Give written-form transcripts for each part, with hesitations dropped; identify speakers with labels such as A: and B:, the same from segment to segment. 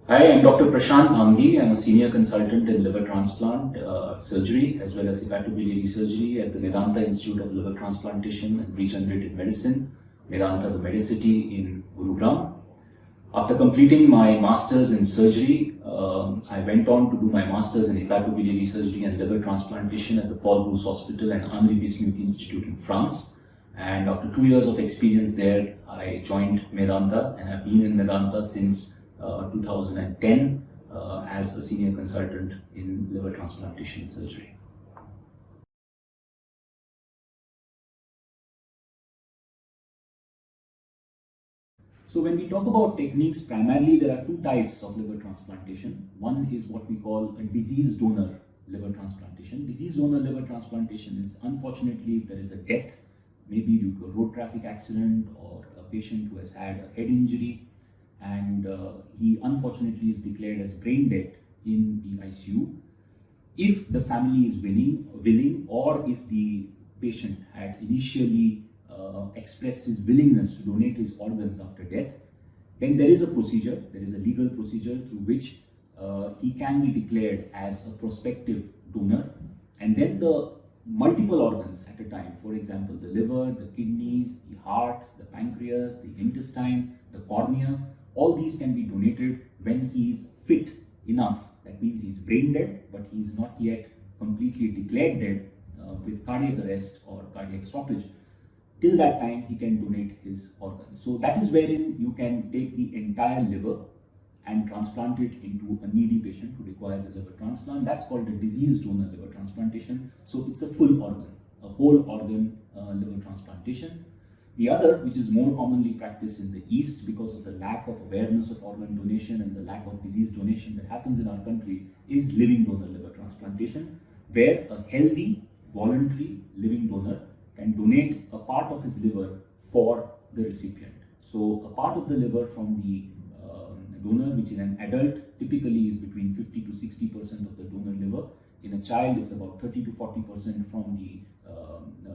A: Hi, I'm Dr. Prashant Bhangi. I'm a senior consultant in liver transplant surgery as well as hepatobiliary surgery at the Medanta Institute of Liver Transplantation and Regenerative Medicine, Medanta, the Medicity in Gurugram. After completing my master's in surgery, I went on to do my master's in hepatobiliary surgery and liver transplantation at the Paul Brousse Hospital and Henri Bismuth Institute in France. And after 2 years of experience there, I joined Medanta and have been in Medanta since 2010 as a senior consultant in liver transplantation surgery. So when we talk about techniques, primarily there are two types of liver transplantation. One is what we call a disease donor liver transplantation. Disease donor liver transplantation is, unfortunately, if there is a death, maybe due to a road traffic accident or a patient who has had a head injury and he unfortunately is declared as brain dead in the ICU. If the family is willing, or if the patient had initially expressed his willingness to donate his organs after death, then there is a procedure, there is a legal procedure through which he can be declared as a prospective donor, and then the multiple organs at a time, for example, the liver, the kidneys, the heart, the pancreas, the intestine, the cornea, all these can be donated when he is fit enough. That means he's brain dead, but he's not yet completely declared dead with cardiac arrest or cardiac stoppage. Till that time, he can donate his organs. So that is wherein you can take the entire liver and transplant it into a needy patient who requires a liver transplant. That's called a disease donor liver transplantation. So it's a full organ, a whole organ liver transplantation. The other, which is more commonly practiced in the East because of the lack of awareness of organ donation and the lack of disease donation that happens in our country, is living donor liver transplantation, where a healthy, voluntary living donor can donate a part of his liver for the recipient. So a part of the liver from the donor, which in an adult typically is between 50 to 60% of the donor liver. In a child, it's about 30 to 40% from the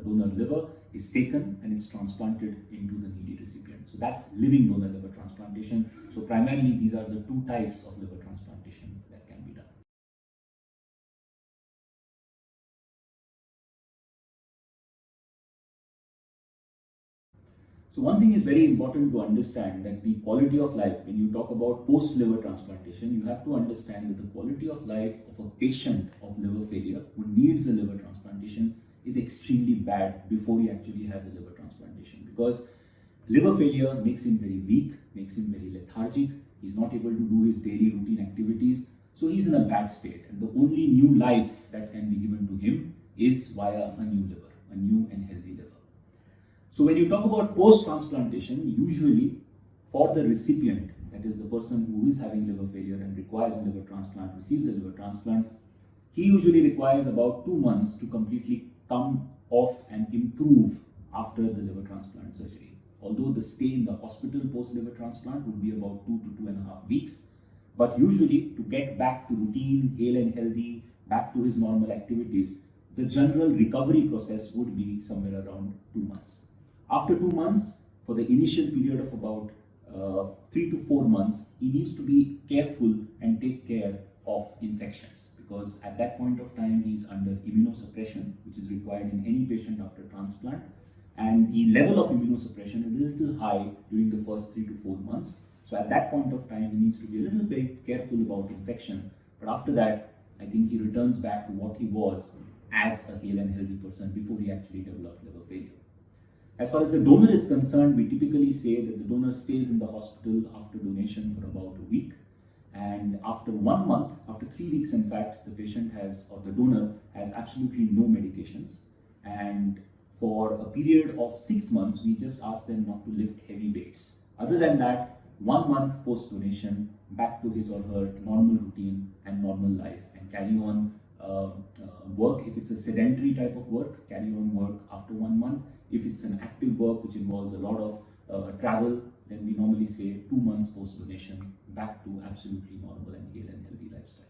A: donor liver is taken and it's transplanted into the needy recipient. So that's living donor liver transplantation. So primarily these are the two types of liver transplantation that can be done. So one thing is very important to understand, that the quality of life, when you talk about post-liver transplantation, you have to understand that the quality of life of a patient of liver failure who needs a liver transplantation is extremely bad before he actually has a liver transplantation, because liver failure makes him very weak, makes him very lethargic, he's not able to do his daily routine activities, so he's in a bad state, and the only new life that can be given to him is via a new liver, a new and healthy liver. So when you talk about post-transplantation, usually for the recipient, that is the person who is having liver failure and requires a liver transplant, receives a liver transplant, he usually requires about 2 months to completely come off and improve after the liver transplant surgery. Although the stay in the hospital post-liver transplant would be about 2 to 2.5 weeks, but usually to get back to routine, hale and healthy, back to his normal activities, the general recovery process would be somewhere around 2 months. After 2 months, for the initial period of about 3 to 4 months, he needs to be careful and take care of infections, because at that point of time he is under immunosuppression, which is required in any patient after transplant, and the level of immunosuppression is a little high during the first 3 to 4 months. So at that point of time, he needs to be a little bit careful about infection. But after that, I think he returns back to what he was as a hale and healthy person before he actually developed liver failure. As far as the donor is concerned, we typically say that the donor stays in the hospital after donation for about a week. And after 1 month, after 3 weeks in fact, the patient has, or the donor has absolutely no medications. And for a period of 6 months, we just ask them not to lift heavy weights. Other than that, 1 month post donation, back to his or her normal routine and normal life, and carry on work. If it's a sedentary type of work, carry on work after 1 month. If it's an active work which involves a lot of travel, then we normally say 2 months post donation, back to absolutely normal and hale and healthy lifestyle.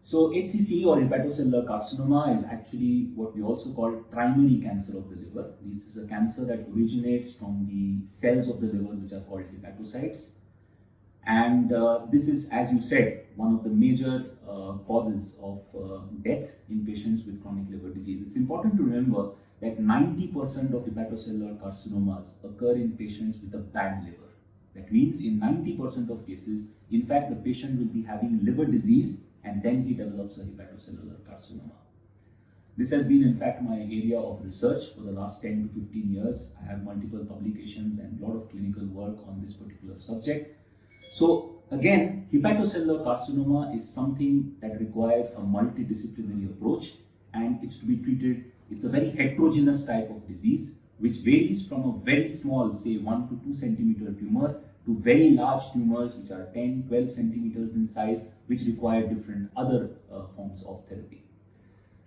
A: So HCC or hepatocellular carcinoma is actually what we also call primary cancer of the liver. This is a cancer that originates from the cells of the liver which are called hepatocytes. And this is, as you said, one of the major causes of death in patients with chronic liver disease. It's important to remember that 90% of hepatocellular carcinomas occur in patients with a bad liver. That means in 90% of cases, in fact, the patient will be having liver disease and then he develops a hepatocellular carcinoma. This has been, in fact, my area of research for the last 10 to 15 years. I have multiple publications and a lot of clinical work on this particular subject. So again, hepatocellular carcinoma is something that requires a multidisciplinary approach, and it's to be treated. It's a very heterogeneous type of disease which varies from a very small, say 1 to 2 centimeter tumor, to very large tumors which are 10, 12 centimeters in size, which require different other forms of therapy.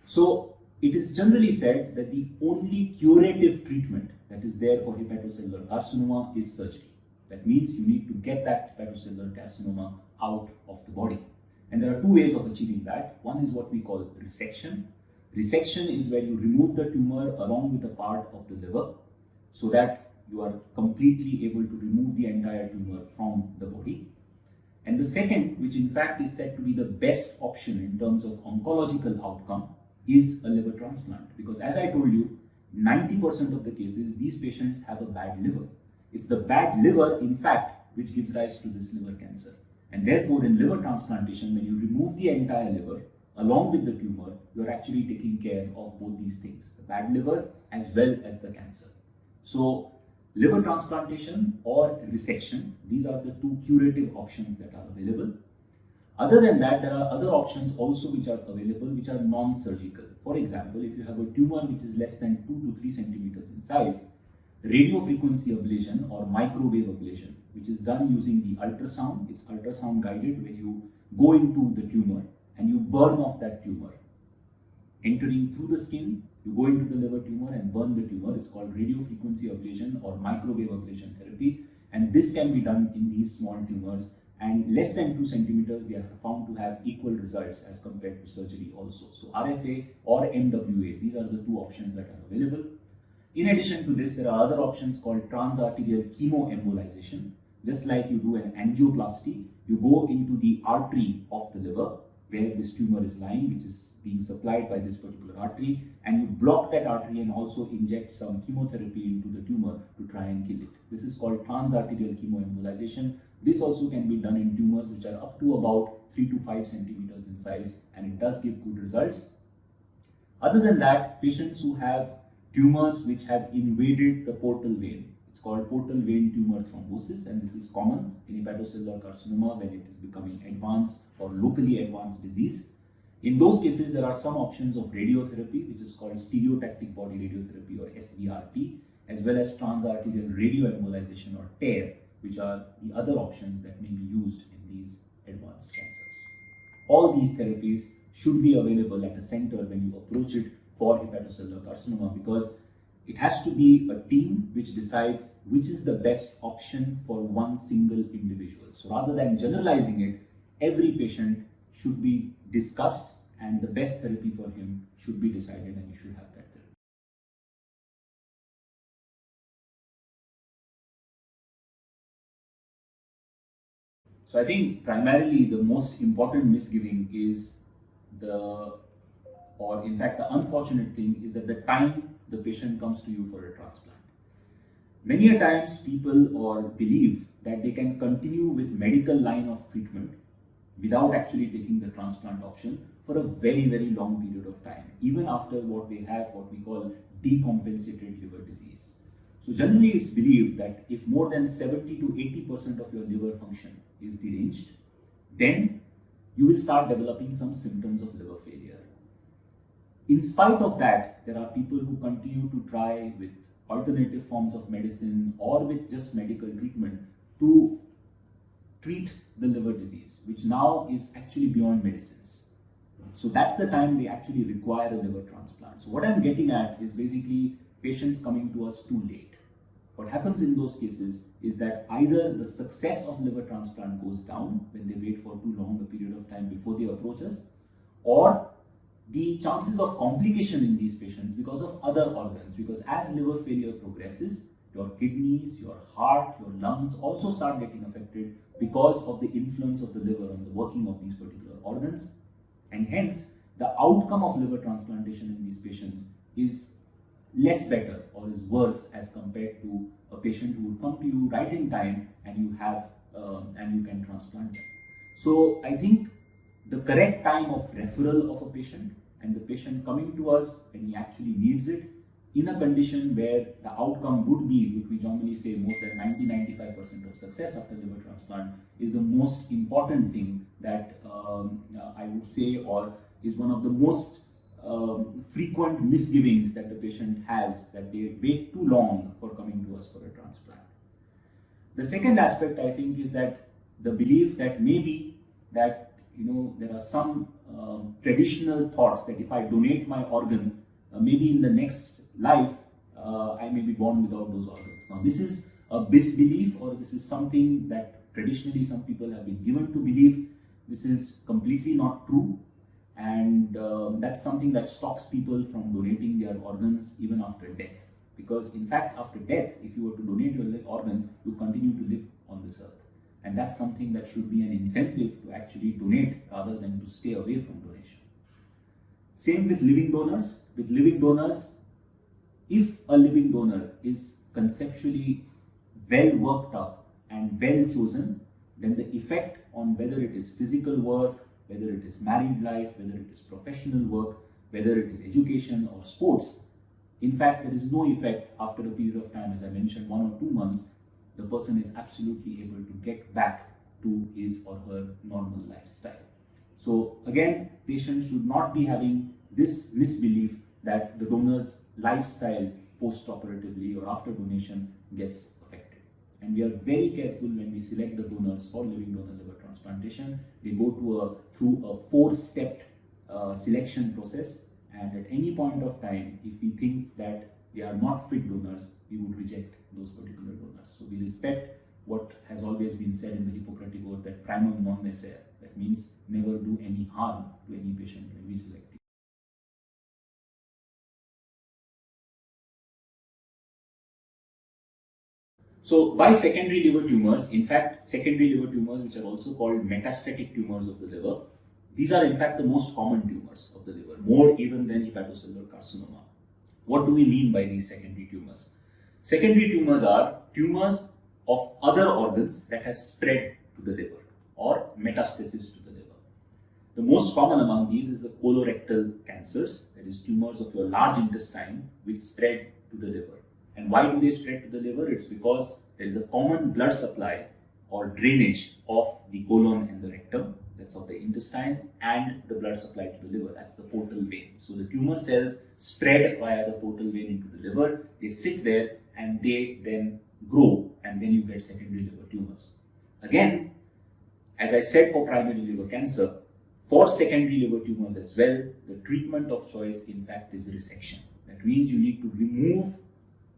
A: So it is generally said that the only curative treatment that is there for hepatocellular carcinoma is surgery. That means you need to get that hepatocellular carcinoma out of the body. And there are two ways of achieving that. One is what we call resection. Resection is where you remove the tumor along with a part of the liver so that you are completely able to remove the entire tumor from the body. And the second, which in fact is said to be the best option in terms of oncological outcome, is a liver transplant. Because as I told you, 90% of the cases, these patients have a bad liver. It's the bad liver, in fact, which gives rise to this liver cancer. And therefore, in liver transplantation, when you remove the entire liver, along with the tumor, you are actually taking care of both these things, the bad liver as well as the cancer. So, liver transplantation or resection, these are the two curative options that are available. Other than that, there are other options also which are available, which are non-surgical. For example, if you have a tumor which is less than 2 to 3 centimeters in size, radiofrequency ablation or microwave ablation, which is done using the ultrasound. It's ultrasound guided when you go into the tumor and you burn off that tumor. Entering through the skin, you go into the liver tumor and burn the tumor. It's called radiofrequency ablation or microwave ablation therapy. And this can be done in these small tumors, and less than 2 centimeters, they are found to have equal results as compared to surgery also. So RFA or MWA, these are the two options that are available. In addition to this, there are other options called transarterial chemoembolization. Just like you do an angioplasty, you go into the artery of the liver where this tumor is lying, which is being supplied by this particular artery, and you block that artery and also inject some chemotherapy into the tumor to try and kill it. This is called transarterial chemoembolization. This also can be done in tumors which are up to about 3 to 5 centimeters in size, and it does give good results. Other than that, patients who have tumors which have invaded the portal vein, it's called portal vein tumor thrombosis, and this is common in hepatocellular carcinoma when it is becoming advanced or locally advanced disease. In those cases, there are some options of radiotherapy, which is called stereotactic body radiotherapy or SBRT, as well as transarterial radioembolization or TARE, which are the other options that may be used in these advanced cancers. All these therapies should be available at a center when you approach it for hepatocellular carcinoma, because it has to be a team which decides which is the best option for one single individual. So rather than generalizing it, every patient should be discussed and the best therapy for him should be decided, and you should have that therapy. So I think primarily the most important misgiving is or in fact the unfortunate thing is that the time the patient comes to you for a transplant. Many a times people or believe that they can continue with medical line of treatment without actually taking the transplant option for a very, very long period of time, even after what they have what we call decompensated liver disease. So generally it's believed that if more than 70 to 80% of your liver function is deranged, then you will start developing some symptoms of liver failure. In spite of that, there are people who continue to try with alternative forms of medicine or with just medical treatment to treat the liver disease, which now is actually beyond medicines. So that's the time they actually require a liver transplant. So what I'm getting at is basically patients coming to us too late. What happens in those cases is that either the success of liver transplant goes down when they wait for too long a period of time before they approach us, or the chances of complication in these patients because of other organs. Because as liver failure progresses, your kidneys, your heart, your lungs also start getting affected because of the influence of the liver on the working of these particular organs. And hence, the outcome of liver transplantation in these patients is less better or is worse as compared to a patient who would come to you right in time and you have and you can transplant them. So I think the correct time of referral of a patient and the patient coming to us when he actually needs it in a condition where the outcome would be, which we normally say more than 90-95% of success after liver transplant, is the most important thing that I would say, or is one of the most frequent misgivings that the patient has, that they wait too long for coming to us for a transplant. The second aspect, I think, is that the belief that maybe that there are some traditional thoughts that if I donate my organ, maybe in the next life I may be born without those organs. Now, this is a misbelief, or this is something that traditionally some people have been given to believe. This is completely not true, and that's something that stops people from donating their organs even after death. Because in fact, after death, if you were to donate your organs, you continue to live on this earth. And that's something that should be an incentive to actually donate rather than to stay away from donation. Same with living donors. With living donors, if a living donor is conceptually well worked up and well chosen, then the effect on whether it is physical work, whether it is married life, whether it is professional work, whether it is education or sports, in fact, there is no effect after a period of time. As I mentioned, 1 or 2 months, the person is absolutely able to get back to his or her normal lifestyle. So again, patients should not be having this misbelief that the donor's lifestyle post-operatively or after donation gets affected. And we are very careful when we select the donors for living donor liver transplantation. They go through a 4-step selection process, and at any point of time, if we think that they are not fit donors, we would reject those particular donors. So we respect what has always been said in the Hippocratic Oath, that primum non nocere. That means never do any harm to any patient when we select them. So by secondary liver tumors, in fact, secondary liver tumors, which are also called metastatic tumors of the liver, these are in fact the most common tumors of the liver, more even than hepatocellular carcinoma. What do we mean by these secondary tumors? Secondary tumors are tumors of other organs that have spread to the liver or metastasis to the liver. The most common among these is the colorectal cancers, that is tumors of your large intestine which spread to the liver. And why do they spread to the liver? It's because there is a common blood supply or drainage of the colon and the rectum, that's of the intestine, and the blood supply to the liver, that's the portal vein. So the tumor cells spread via the portal vein into the liver, they sit there and they then grow, and then you get secondary liver tumors. Again, as I said for primary liver cancer, for secondary liver tumors as well, the treatment of choice in fact is resection. That means you need to remove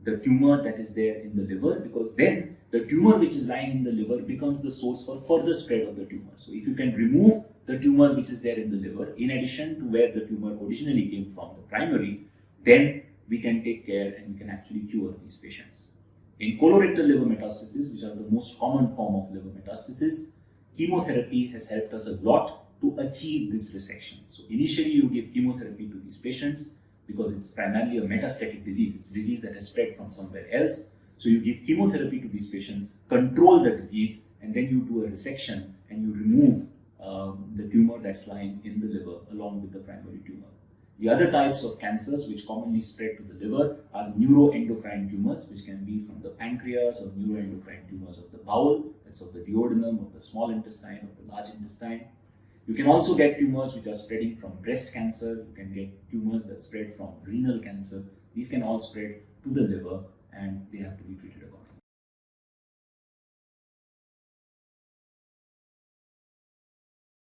A: the tumor that is there in the liver, because then the tumor which is lying in the liver becomes the source for further spread of the tumor. So if you can remove the tumor which is there in the liver, in addition to where the tumor originally came from, the primary, then we can take care and we can actually cure these patients. In colorectal liver metastasis, which are the most common form of liver metastasis, chemotherapy has helped us a lot to achieve this resection. So initially you give chemotherapy to these patients because it's primarily a metastatic disease. It's a disease that has spread from somewhere else. So you give chemotherapy to these patients, control the disease, and then you do a resection and you remove the tumor that's lying in the liver along with the primary tumor. The other types of cancers which commonly spread to the liver are neuroendocrine tumors, which can be from the pancreas, or neuroendocrine tumors of the bowel, that's of the duodenum, of the small intestine, of the large intestine. You can also get tumors which are spreading from breast cancer. You can get tumors that spread from renal cancer. These can all spread to the liver and they have to be treated accordingly.